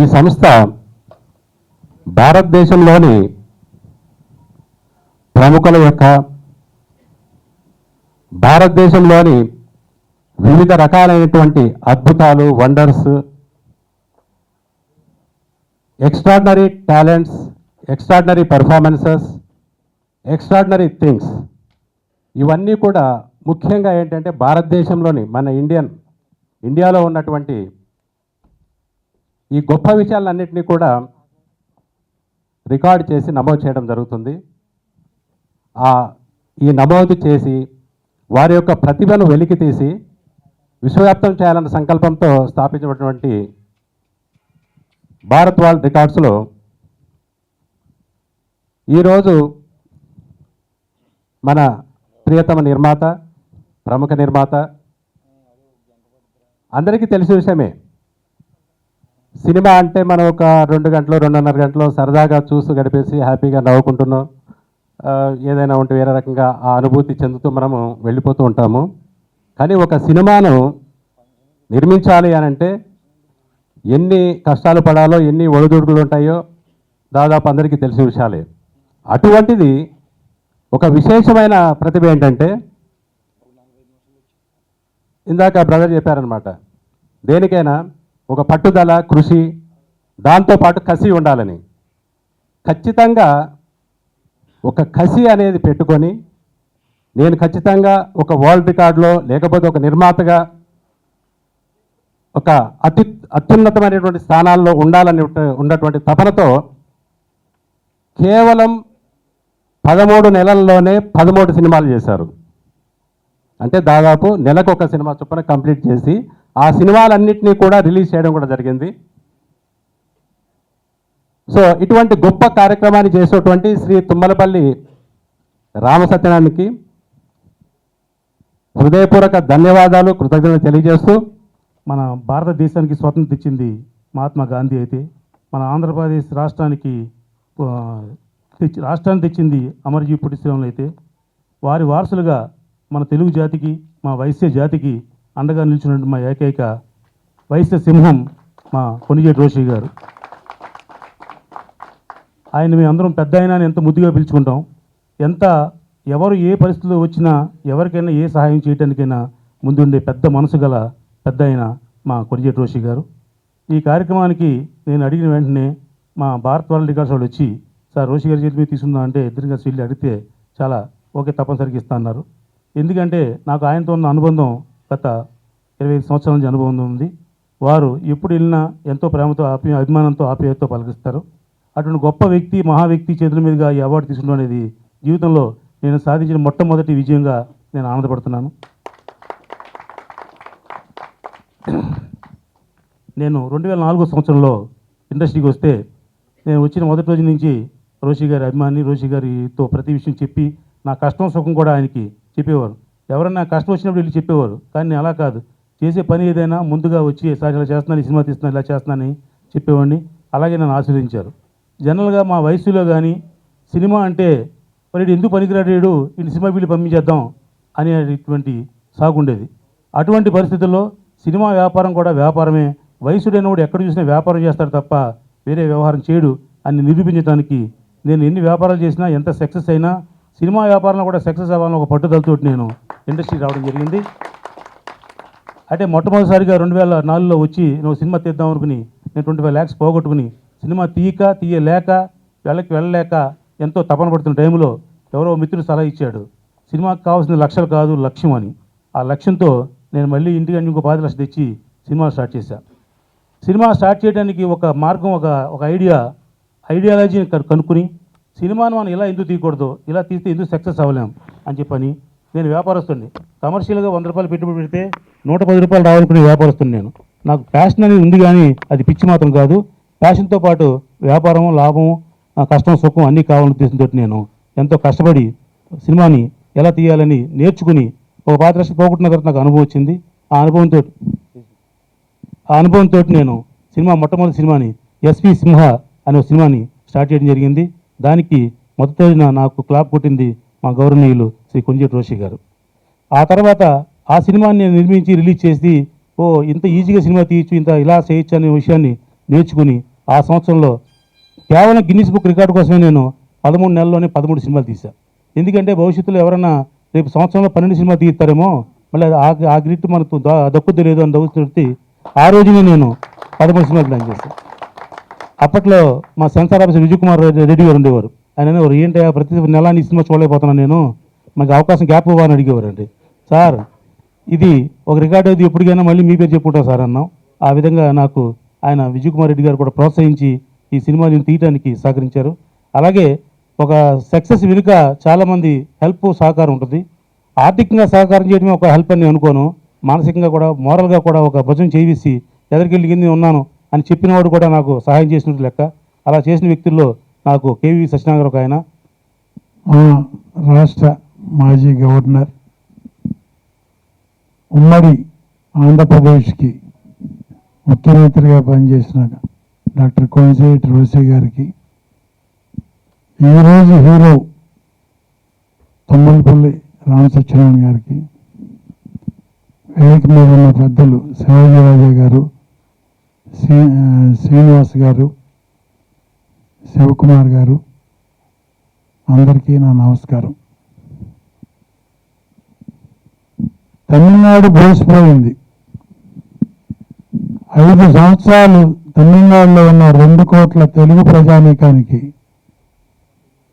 ఈ సంస్థ భారతదేశంలోని ప్రముఖుల యొక్క భారతదేశంలోని వివిధ రకాలైనటువంటి అద్భుతాలు, wonders, extraordinary talents, extraordinary performances, extraordinary things, ఇవన్నీ కూడా ముఖ్యంగా ఏంటంటే భారతదేశంలోని మన ఇండియాలో ఉన్నటువంటి ఈ గొప్ప విషయాలన్నింటినీ కూడా రికార్డ్ చేసి నమోదు చేయడం జరుగుతుంది. ఈ నమోదు చేసి వారి యొక్క ప్రతిభను వెలికితీసి విశ్వవ్యాప్తం చేయాలన్న సంకల్పంతో స్థాపించినటువంటి భారత్ వరల్డ్ రికార్డ్స్లో ఈరోజు మన ప్రియతమ నిర్మాత, ప్రముఖ నిర్మాత, అందరికీ తెలిసిన విషయమే, సినిమా అంటే మనం ఒక 2 గంటలు 2.5 గంటలు సరదాగా చూసి గడిపేసి హ్యాపీగా నవ్వుకుంటున్నాం, ఏదైనా ఉంటే వేరే రకంగా ఆ అనుభూతి చెందుతూ మనము వెళ్ళిపోతూ ఉంటాము. కానీ ఒక సినిమాను నిర్మించాలి అని అంటే ఎన్ని కష్టాలు పడాలో, ఎన్ని ఒడిదుడుకులు ఉంటాయో దాదాపు అందరికీ తెలిసిన విషయాలే. అటువంటిది ఒక విశేషమైన ప్రతిభ ఏంటంటే, ఇందాక బ్రదర్ చెప్పారనమాట, దేనికైనా ఒక పట్టుదల, కృషి, దాంతోపాటు కసి ఉండాలని. ఖచ్చితంగా ఒక కసి అనేది పెట్టుకొని నేను ఖచ్చితంగా ఒక వరల్డ్ రికార్డులో లేకపోతే ఒక నిర్మాతగా ఒక అత్యున్నతమైనటువంటి స్థానాల్లో ఉండాలని ఉన్నటువంటి తపనతో కేవలం 13 నెలల్లోనే 13 సినిమాలు చేశారు. అంటే దాదాపు నెలకు ఒక సినిమా చొప్పున కంప్లీట్ చేసి ఆ సినిమాలన్నింటినీ కూడా రిలీజ్ చేయడం కూడా జరిగింది. సో ఇటువంటి గొప్ప కార్యక్రమాన్ని చేసేటువంటి శ్రీ తుమ్మలపల్లి రామసత్యనారాయణకి హృదయపూర్వక ధన్యవాదాలు, కృతజ్ఞతలు తెలియజేస్తూ, మన భారతదేశానికి స్వాతంత్రం ఇచ్చింది మహాత్మా గాంధీ అయితే, మన ఆంధ్రప్రదేశ్ రాష్ట్రాన్ని తెచ్చింది అమరజీ పొట్టి శ్రీరాములు అయితే, వారి వారసులుగా మన తెలుగు జాతికి, మా వైశ్య జాతికి అండగా నిలిచినటువంటి మా ఏకైక వైశ్య సింహం మా కొణిజేటి రోషి గారు. ఆయన మేము అందరం పెద్ద అయినా ఎంత ముద్దుగా పిలుచుకుంటాం. ఎవరు ఏ పరిస్థితుల్లో వచ్చినా ఎవరికైనా ఏ సహాయం చేయడానికైనా ముందుండే పెద్ద మనసు గల పెద్ద అయిన మా కొణిజేటి రోషి గారు. ఈ కార్యక్రమానికి నేను అడిగిన వెంటనే మా భారత్ వరల్డ్ రికార్డ్స్ వాళ్ళు వచ్చి, సార్ రోషి గారి చేతి మీద తీసుకుందాం అంటే ఇద్దరిగా వెళ్ళి అడిగితే చాలా ఓకే తప్పనిసరిగా ఇస్తా అన్నారు. ఎందుకంటే నాకు ఆయనతో ఉన్న అనుబంధం గత 25 సంవత్సరాల నుంచి అనుభవం ఉంది. వారు ఎప్పుడు వెళ్ళినా ఎంతో ప్రేమతో, అభిమానంతో, ఆప్యాయతతో పలకరిస్తారు. అటువంటి గొప్ప వ్యక్తి, మహా వ్యక్తి చేతుల మీదుగా ఈ అవార్డు తీసుకోవడం అనేది జీవితంలో నేను సాధించిన మొట్టమొదటి విజయంగా నేను ఆనందపడుతున్నాను. నేను 2004 సంవత్సరంలో ఇండస్ట్రీకి వస్తే, నేను వచ్చిన మొదటి రోజు నుంచి రోషి గారి అభిమాని, రోషి గారితో ప్రతి విషయం చెప్పి నా కష్టం సుఖం కూడా ఆయనకి చెప్పేవారు. ఎవరైనా కష్టం వచ్చినప్పుడు వెళ్ళి చెప్పేవారు. కానీ నేను అలా కాదు, చేసే పని ఏదైనా ముందుగా వచ్చి సార్ ఇలా చేస్తున్నాను, ఈ సినిమా తీస్తున్నాను, ఇలా చేస్తున్నానని చెప్పేవాడిని. అలాగే నన్ను ఆశీర్వదించారు. జనరల్గా మా వయసులో కానీ సినిమా అంటే మరి ఎందుకు పనికిరాడు, ఈ సినిమా బిల్లు పంపించేద్దాం అనేటువంటి సాగుండేది. అటువంటి పరిస్థితుల్లో సినిమా వ్యాపారం కూడా వ్యాపారమే, వయసుడైన వాడు ఎక్కడ చూసినా వ్యాపారం చేస్తాడు తప్ప వేరే వ్యవహారం చేయడు అని నిరూపించడానికి నేను ఎన్ని వ్యాపారాలు చేసినా, ఎంత సక్సెస్ అయినా, సినిమా వ్యాపారంలో కూడా సక్సెస్ అవ్వాలని ఒక పట్టుదలతో నేను ఇండస్ట్రీకి రావడం జరిగింది. అంటే మొట్టమొదటిసారిగా 2004లో వచ్చి నువ్వు సినిమా తీద్దాం అనుకుని నేను 25 lakhs పోగొట్టుకుని సినిమా తీయలేక వెళ్ళలేక ఎంతో తపన పడుతున్న టైంలో ఎవరో మిత్రుడు సలహా ఇచ్చాడు, సినిమాకి కావాల్సిన లక్షలు కాదు లక్ష్యం అని. ఆ లక్ష్యంతో నేను మళ్ళీ ఇంటికి ఇంకో 10 లక్షలు తెచ్చి సినిమా స్టార్ట్ చేశాను. సినిమా స్టార్ట్ చేయడానికి ఒక మార్గం, ఒక ఐడియాలజీని కనుక్కుని, సినిమాను మనం ఇలా ఎందుకు తీయకూడదు, ఇలా తీస్తే ఎందుకు సక్సెస్ అవ్వలేం అని చెప్పని, నేను వ్యాపారస్తుడిని. కమర్షియల్గా 100 రూపాయలు పెట్టుబడి పెడితే 110 రూపాయలు రావాలనుకునే వ్యాపారస్తుడిని నేను. నాకు ప్యాషన్ అనేది ఉంది కానీ అది పిచ్చి మాత్రం కాదు. ప్యాషన్తో పాటు వ్యాపారం, లాభం, కష్టం, సుఖం అన్నీ కావాలని ఉద్దేశంతో నేను ఎంతో కష్టపడి సినిమాని ఎలా తీయాలని నేర్చుకుని ఒక 10 లక్షలు పోగొట్టిన తర్వాత నాకు అనుభవం వచ్చింది. ఆ అనుభవంతో నేను మొట్టమొదటి సినిమాని ఎస్పి సింహ అనే సినిమాని స్టార్ట్ చేయడం జరిగింది. దానికి మొదటి నాకు క్లాప్ కొట్టింది మా గౌరవనీయులు శ్రీ కొణిజేటి రోషి గారు. ఆ తర్వాత ఆ సినిమాని నేను నిర్మించి రిలీజ్ చేసి, ఇంత ఈజీగా సినిమా తీయచ్చు, ఇలా చేయొచ్చు అనే విషయాన్ని నేర్చుకుని ఆ సంవత్సరంలో కేవలం గిన్నిస్ బుక్ రికార్డు కోసమే నేను 13 నెలల్లోనే 13 సినిమాలు తీశాను. ఎందుకంటే భవిష్యత్తులో ఎవరన్నా రేపు సంవత్సరంలో 12 సినిమాలు తీస్తారేమో, మళ్ళీ ఆ గ్రిట్ మనకు దక్కుద్ది లేదు అని దక్కుతుంది. ఆ రోజునే నేను 13 సినిమాలు ప్లాన్ చేశాను. అప్పట్లో మా సెన్సార్ ఆఫీసర్ విజయ్ కుమార్ రెడ్డి గారు ఉండేవారు. ఆయన అనేవారు, ఏంటి ప్రతి నెల నీ సినిమా చూడలేకపోతున్నాను నేను, మాకు అవకాశం గ్యాప్ ఇవ్వాలని అడిగేవారండి. సార్ ఇది ఒక రికార్డు అది ఎప్పటికైనా మళ్ళీ మీ పేరు చెప్పుకుంటాం సార్ అన్నాం. ఆ విధంగా నాకు ఆయన విజయ్ కుమార్ రెడ్డి గారు కూడా ప్రోత్సహించి ఈ సినిమాని తీయడానికి సహకరించారు. అలాగే ఒక సక్సెస్ వెనుక చాలామంది హెల్ప్ సహకారం ఉంటుంది. ఆర్థికంగా సహకారం చేయడమే ఒక హెల్ప్ అని అనుకోను, మానసికంగా కూడా మోరల్గా కూడా ఒక భుజం చేసి ఎదరికెళ్ళి కింద ఉన్నాను అని చెప్పినవాడు కూడా నాకు సహాయం చేసినట్టు లెక్క. అలా చేసిన వ్యక్తుల్లో నాకు కేవీ సత్యనారాయణ ఒక ఆయన, మా రాష్ట్ర మాజీ గవర్నర్, ఉమ్మడి ఆంధ్రప్రదేశ్కి ముఖ్యమంత్రిగా పనిచేసిన డాక్టర్ కోనశెట్టి రోసయ్య గారికి, ఈరోజు హీరో తొమ్మలపల్లి రామసత్యనారాయణ గారికి, వేదిక మీద ఉన్న పెద్దలు శివాజీరాజు గారు, శ్రీనివాస్ గారు, శివకుమార్ గారు, అందరికీ నా నమస్కారం. తమిళనాడు బోసిపోయింది. 5 సంవత్సరాలు తమిళనాడులో ఉన్న 2 కోట్ల తెలుగు ప్రజానీకానికి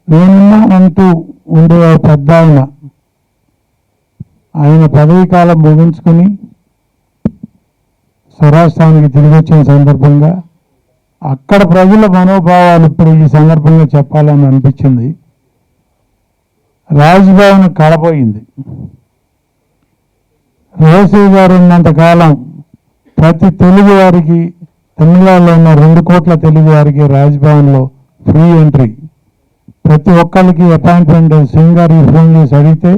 నేనున్నానంటూ ఉండే పెద్ద ఆయన పదవీ కాలం ముగించుకుని స్వరాష్ట్రానికి తిరిగి వచ్చిన సందర్భంగా అక్కడ ప్రజల మనోభావాలు ఇప్పుడు ఈ సందర్భంగా చెప్పాలని అనిపించింది. రాజ్భవన్ కడపోయింది. రోసయ్య గారు ఉన్నంతకాలం ప్రతి తెలుగు వారికి, తమిళనాడులో ఉన్న 2 కోట్ల తెలుగు వారికి రాజ్భవన్లో ఫ్రీ ఎంట్రీ. ప్రతి ఒక్కరికి అపాయింట్మెంట్ సింగారికి ఫోన్ చేసి అడిగితే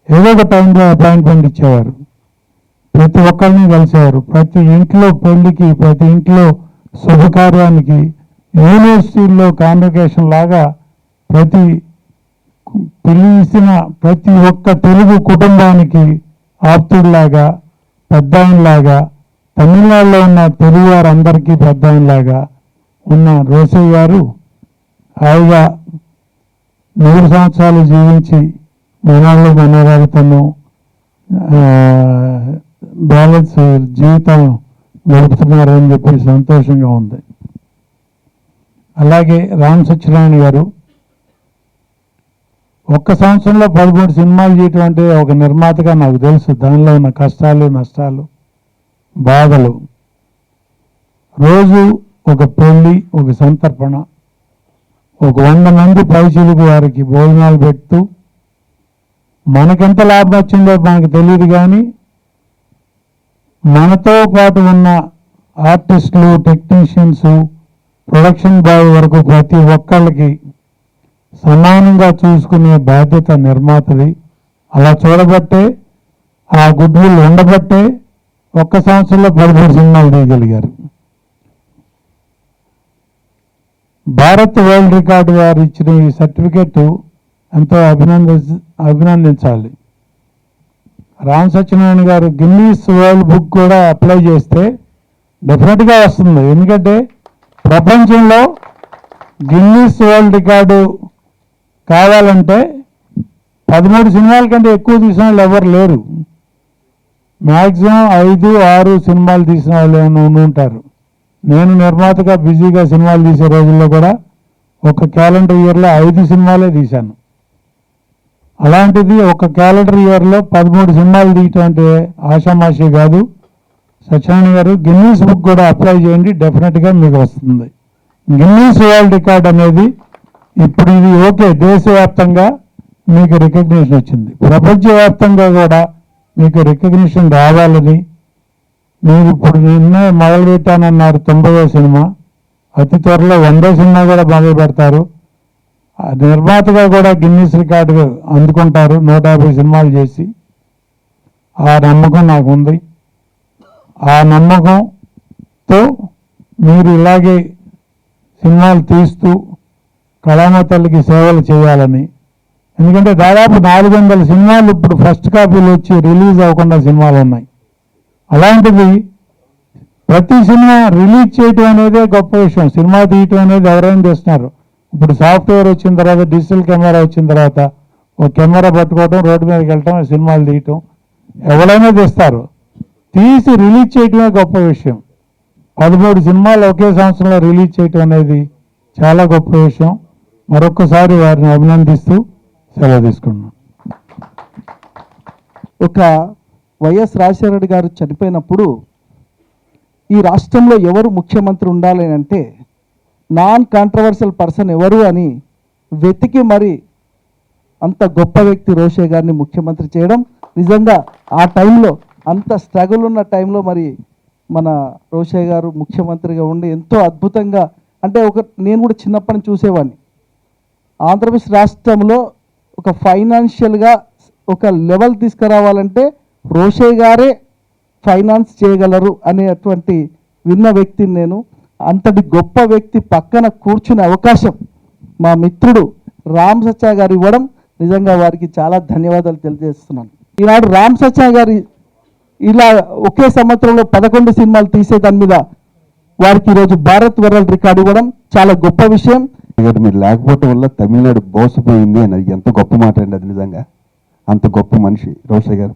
ఏదో ఒక టైంలో అపాయింట్మెంట్ ఇచ్చేవారు. ప్రతి ఒక్కరిని కలిసేవారు. ప్రతి ఇంట్లో పెళ్లికి, ప్రతి ఇంట్లో శుభకార్యానికి, యూనివర్సిటీల్లో కాన్వకేషన్ లాగా ప్రతి పిలిచిన ప్రతి ఒక్క తెలుగు కుటుంబానికి ఆప్తుడిలాగా, పెద్దాయనలాగా, తమిళనాడులో ఉన్న తెలుగు వారందరికీ పెద్దాయనలాగా ఉన్న రోసయ్య గారు హాయిగా 100 సంవత్సరాలు జీవించి మనవాళ్ళు మనవరాలతోనూ బ్యాలెన్స్ జీవితం గడుపుతున్నారని చెప్పి సంతోషంగా ఉంది. అలాగే రామ్ సత్యనారాయణ గారు ఒక్క సంవత్సరంలో 13 సినిమాలు చేయటం అంటే ఒక నిర్మాతగా నాకు తెలుసు దానిలో ఉన్న కష్టాలు, నష్టాలు, బాధలు. రోజు ఒక పెళ్ళి, ఒక సంతర్పణ, ఒక 100 మంది పైచిలుకు వారికి భోజనాలు పెడుతూ మనకెంత లాభం వచ్చిందో మనకు తెలియదు, కానీ మనతో పాటు ఉన్న ఆర్టిస్టులు, టెక్నీషియన్స్, ప్రొడక్షన్ బాయ్ వరకు ప్రతి ఒక్కళ్ళకి సమానంగా చూసుకునే బాధ్యత నిర్మాతది. అలా చూడబట్టే, ఆ గుడ్ విల్ ఉండబట్టే ఒక్క సంవత్సరంలో 13 సినిమాలు తీయగలిగారు. భారత్ వరల్డ్ రికార్డు వారు ఇచ్చిన ఈ సర్టిఫికెట్ ఎంతో అభినందించాలి. రామ్ సత్యనారాయణ గారు గిన్నీస్ వరల్డ్ బుక్ కూడా అప్లై చేస్తే డెఫినెట్గా వస్తుంది. ఎందుకంటే ప్రపంచంలో గిన్నీస్ వరల్డ్ రికార్డు కావాలంటే 13 సినిమాల కంటే ఎక్కువ తీసిన వాళ్ళు ఎవరు లేరు. మ్యాక్సిమం 5, 6 సినిమాలు తీసిన వాళ్ళు ఏమైనా ఉంటారు. నేను నిర్మాతగా బిజీగా సినిమాలు తీసే రోజుల్లో కూడా ఒక క్యాలెండర్ ఇయర్లో 5 సినిమాలే తీశాను. అలాంటిది ఒక క్యాలెండర్ ఇయర్లో 13 సినిమాలు తీయటం అంటే ఆషామాషి కాదు. సత్యనారాయణ గారు గిన్నీస్ బుక్ కూడా అప్లై చేయండి, డెఫినెట్గా మీకు వస్తుంది. గిన్నీస్ వరల్డ్ రికార్డ్ అనేది ఇప్పుడు ఇది ఓకే, దేశవ్యాప్తంగా మీకు రికగ్నిషన్ వచ్చింది. ప్రపంచవ్యాప్తంగా కూడా మీకు రికగ్నిషన్ రావాలని మీరు ఇప్పుడు నిన్నే మొదలు పెట్టానన్నారు. 90వ సినిమా, అతి త్వరలో 100వ సినిమా కూడా మొదలు పెడతారు. నిర్మాతగా కూడా గిన్నీస్ రికార్డు అందుకుంటారు 150 సినిమాలు చేసి. ఆ నమ్మకం నాకు ఉంది. ఆ నమ్మకంతో మీరు ఇలాగే సినిమాలు తీస్తూ కళామ తల్లికి సేవలు చేయాలని. ఎందుకంటే దాదాపు 400 సినిమాలు ఇప్పుడు ఫస్ట్ కాపీలు వచ్చి రిలీజ్ అవ్వకుండా సినిమాలు ఉన్నాయి. అలాంటిది ప్రతి సినిమా రిలీజ్ చేయటం అనేదే గొప్ప విషయం. సినిమా తీయటం అనేది ఎవరైనా చేస్తున్నారు. ఇప్పుడు సాఫ్ట్వేర్ వచ్చిన తర్వాత, డిజిటల్ కెమెరా వచ్చిన తర్వాత, ఒక కెమెరా పట్టుకోవటం, రోడ్డు మీదకి వెళ్ళటం, సినిమాలు తీయటం ఎవరైనా తీస్తారు. తీసి రిలీజ్ చేయటమే గొప్ప విషయం. 13 సినిమాలు ఒకే సంవత్సరంలో రిలీజ్ చేయటం అనేది చాలా గొప్ప విషయం. మరొక్కసారి వారిని అభినందిస్తూ సెలవు తీసుకున్నాను. ఒక వైఎస్ రాజశేఖర రెడ్డి గారు చనిపోయినప్పుడు ఈ రాష్ట్రంలో ఎవరు ముఖ్యమంత్రి ఉండాలి అంటే నాన్ కాంట్రవర్షియల్ పర్సన్ ఎవరు అని వెతికి మరి అంత గొప్ప వ్యక్తి రోషే గారిని ముఖ్యమంత్రి చేయడం నిజంగా ఆ టైంలో అంత స్ట్రగుల్ ఉన్న టైంలో మరి మన రోషే గారు ముఖ్యమంత్రిగా ఉండి ఎంతో అద్భుతంగా, అంటే నేను కూడా చిన్నప్పటి నుంచి చూసేవాడిని. ఆంధ్రప్రదేశ్ రాష్ట్రంలో ఒక ఫైనాన్షియల్గా ఒక లెవెల్ తీసుకురావాలంటే రోషే గారే ఫైనాన్స్ చేయగలరు అనేటువంటి విన్న వ్యక్తిని నేను. అంతటి గొప్ప వ్యక్తి పక్కన కూర్చునే అవకాశం మా మిత్రుడు రామ్ సచ్చా గారు ఇవ్వడం నిజంగా వారికి చాలా ధన్యవాదాలు తెలియజేస్తున్నాను. ఈనాడు రామ్ సచ్చా గారి ఇలా ఒకే సంవత్సరంలో 11 సినిమాలు తీసే దాని మీద వారికి ఈరోజు భారత్ వరల్డ్ రికార్డు ఇవ్వడం చాలా గొప్ప విషయం. మీరు లేకపోవటం వల్ల తమిళనాడు బోసపోయింది అని ఎంత గొప్ప మాట అండి. అది నిజంగా అంత గొప్ప మనిషి రోషే గారు.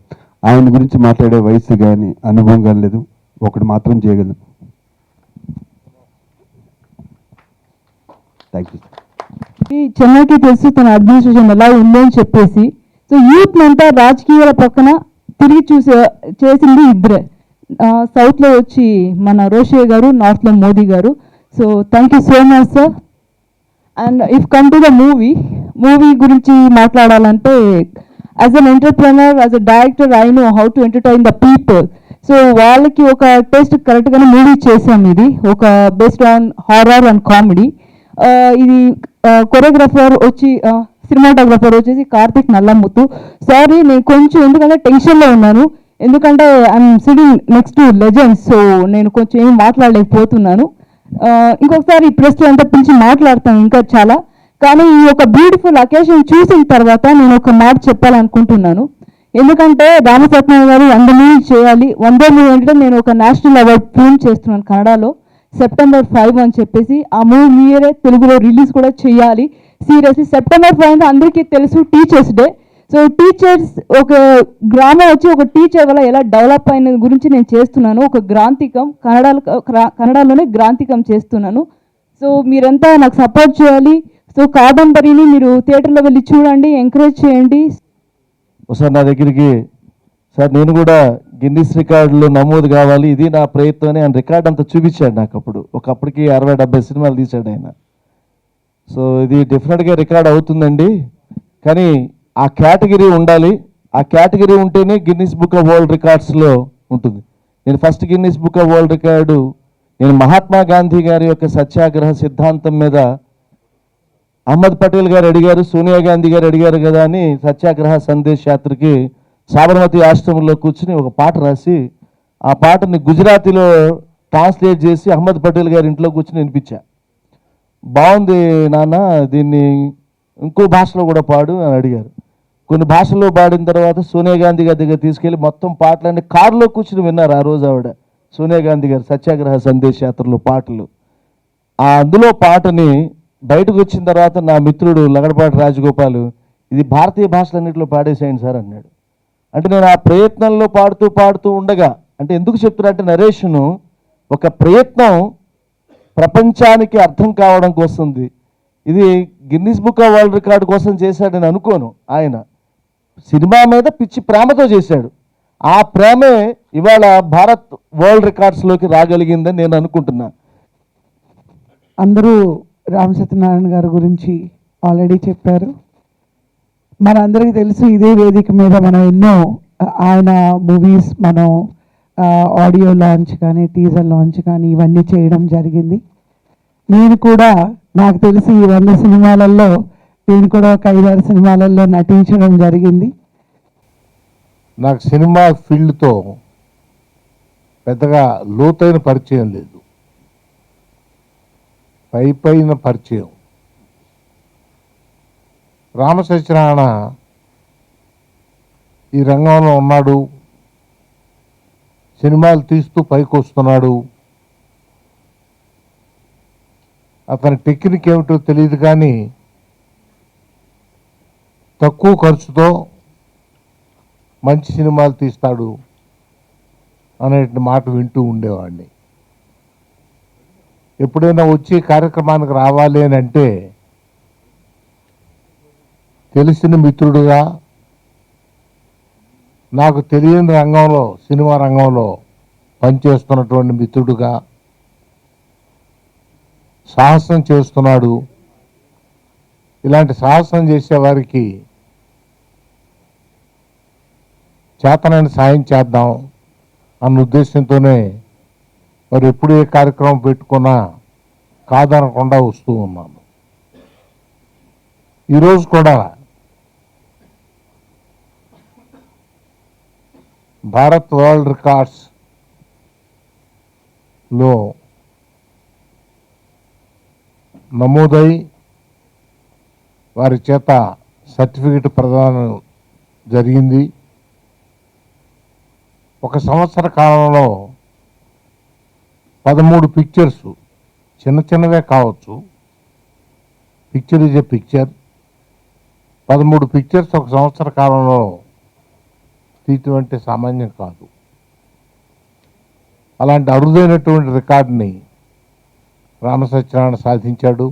ఆయన గురించి మాట్లాడే వయసు కానీ అనుభవం కానీ లేదు. ఒకటి మాత్రం చేయగలను. Thank you. ఈ చెన్నైకి తెలుసు తన అడ్మినిస్ట్రేషన్ ఎలా ఉందని చెప్పేసి. సో యూత్ అంతా రాజకీయాల పక్కన తిరిగి చేసింది ఇద్దరే. సౌత్లో వచ్చి మన రోషే గారు, నార్త్లో మోదీ గారు. So thank you so much sir. And if come to the movie గురించి మాట్లాడాలంటే as an entrepreneur, as a director, I know how to entertain the people. So వాళ్ళకి ఒక టేస్ట్ కరెక్ట్గానే మూవీ చేశాం. ఇది ఒక based on horror and comedy. ఇది choreographer వచ్చి సినిమాటోగ్రాఫర్ వచ్చేసి కార్తిక్ నల్లముత్తు. సారీ నేను కొంచెం ఎందుకంటే టెన్షన్లో ఉన్నాను, ఎందుకంటే I'm sitting next to legends. So నేను కొంచెం ఏమి మాట్లాడలేకపోతున్నాను. ఇంకొకసారి ప్రెస్ అంతా పిలిచి మాట్లాడతాను ఇంకా చాలా. కానీ ఈ ఒక బ్యూటిఫుల్ అకేషన్ చూసిన తర్వాత నేను ఒక మాట చెప్పాలనుకుంటున్నాను. ఎందుకంటే రామసత్యం గారు 100 మూవీ చేయాలి. 100 మూవీ అంటే నేను ఒక నేషనల్ అవార్డ్ ఫిల్మ్ చేస్తున్నాను కన్నడలో September 5 అని చెప్పేసి. ఆ మూవీ మీరే తెలుగులో రిలీజ్ కూడా చేయాలి. సీరియస్లీ September 5 అంటే అందరికీ తెలుసు టీచర్స్ డే. సో టీచర్స్ ఒక గ్రామం వచ్చి ఒక టీచర్ వల్ల ఎలా డెవలప్ అయిన గురించి నేను చేస్తున్నాను. ఒక గ్రాంతికం కన్నడలోనే గ్రాంతికం చేస్తున్నాను. సో మీరంతా నాకు సపోర్ట్ చేయాలి. సో కాదంబరిని మీరు థియేటర్లో వెళ్ళి చూడండి, ఎంకరేజ్ చేయండి. ఒకసారి నా దగ్గరికి సార్ నేను కూడా గిన్నిస్ రికార్డులో నమోదు కావాలి, ఇది నా ప్రయత్నం అని ఆయన రికార్డ్ అంతా చూపించాడు నాకు. ఒకప్పటికి 60-70 సినిమాలు తీశాడు ఆయన. సో ఇది డెఫినెట్గా రికార్డ్ అవుతుందండి. కానీ ఆ కేటగిరీ ఉండాలి. ఆ కేటగిరీ ఉంటేనే గిన్నిస్ బుక్ ఆఫ్ వరల్డ్ రికార్డ్స్లో ఉంటుంది. నేను first Guinness book of world record నేను మహాత్మా గాంధీ గారి యొక్క సత్యాగ్రహ సిద్ధాంతం మీద అహ్మద్ పటేల్ గారు అడిగారు, సోనియా గాంధీ గారు అడిగారు కదా అని సత్యాగ్రహ సందేశ్ యాత్రకి సాబర్మతి ఆశ్రమంలో కూర్చుని ఒక పాట రాసి ఆ పాటని గుజరాతీలో ట్రాన్స్లేట్ చేసి అహ్మద్ పటేల్ గారి ఇంట్లో కూర్చుని వినిపించా. బాగుంది నాన్న, దీన్ని ఇంకో భాషలో కూడా పాడు అని అడిగారు. కొన్ని భాషల్లో పాడిన తర్వాత సోనియా గాంధీ గారి దగ్గర తీసుకెళ్ళి మొత్తం పాటలన్నీ కారులో కూర్చుని విన్నారు. ఆ రోజు ఆవిడ సోనియా గాంధీ గారు సత్యాగ్రహ సందేశ్ యాత్రలో పాటలు. అందులో పాటని బయటకు వచ్చిన తర్వాత నా మిత్రుడు లగడపాటి రాజగోపాల్ ఇది భారతీయ భాషలన్నింటిలో పాడేసేయండి సార్ అన్నాడు. అంటే నేను ఆ ప్రయత్నంలో పాడుతూ ఉండగా, అంటే ఎందుకు చెప్తున్నా అంటే నరేషను ఒక ప్రయత్నం ప్రపంచానికి అర్థం కావడం కోసం, ఇది Guinness book of world record కోసం చేశాడని అనుకోను. ఆయన సినిమా మీద పిచ్చి ప్రేమతో చేశాడు. ఆ ప్రేమే ఇవాళ భారత్ వరల్డ్ రికార్డ్స్లోకి రాగలిగిందని నేను అనుకుంటున్నా. అందరూ రామ్ సత్యనారాయణ గారి గురించి ఆల్రెడీ చెప్పారు. మనందరికీ తెలుసు ఇదే వేదిక మీద మనం ఎన్నో ఆయన మూవీస్ మనం ఆడియో లాంచ్ కానీ టీజర్ లాంచ్ కానీ ఇవన్నీ చేయడం జరిగింది. నేను కూడా నాకు తెలిసి ఈ 100 సినిమాలలో నేను కూడా ఒక 5-6 సినిమాలలో నటించడం జరిగింది. నాకు సినిమా ఫీల్డ్తో పెద్దగా లోతైన పరిచయం లేదు, పైన పరిచయం. రామ సత్యనారాయణ ఈ రంగంలో ఉన్నాడు, సినిమాలు తీస్తూ పైకి వస్తున్నాడు అతని టెక్నిక్ ఏమిటో తెలియదు కానీ తక్కువ ఖర్చుతో మంచి సినిమాలు తీస్తాడు అనే మాట వింటూ ఉండేవాడిని. ఎప్పుడైనా వచ్చి కార్యక్రమానికి రావాలి అని అంటే తెలిసిన మిత్రుడుగా, నాకు తెలియని రంగంలో, సినిమా రంగంలో పనిచేస్తున్నటువంటి మిత్రుడుగా, సాహసం చేస్తున్నాడు, ఇలాంటి సాహసం చేసేవారికి చేతనైన సాయం చేద్దాం అన్న ఉద్దేశంతోనే మరి ఎప్పుడు ఏ కార్యక్రమం పెట్టుకున్నా కాదనకుండా వస్తూ ఉన్నాను. ఈరోజు కూడా భారత్ వరల్డ్ రికార్డ్స్లో నమోదై వారి చేత సర్టిఫికెట్ ప్రదానం జరిగింది. ఒక సంవత్సర కాలంలో 13 పిక్చర్స్, చిన్న చిన్నవే కావచ్చు, picture is a picture, 13 pictures ఒక సంవత్సర కాలంలో తీయటం అంటే సామాన్యం కాదు. అలాంటి అరుదైనటువంటి రికార్డుని రామసత్యనారాయణ సాధించాడు.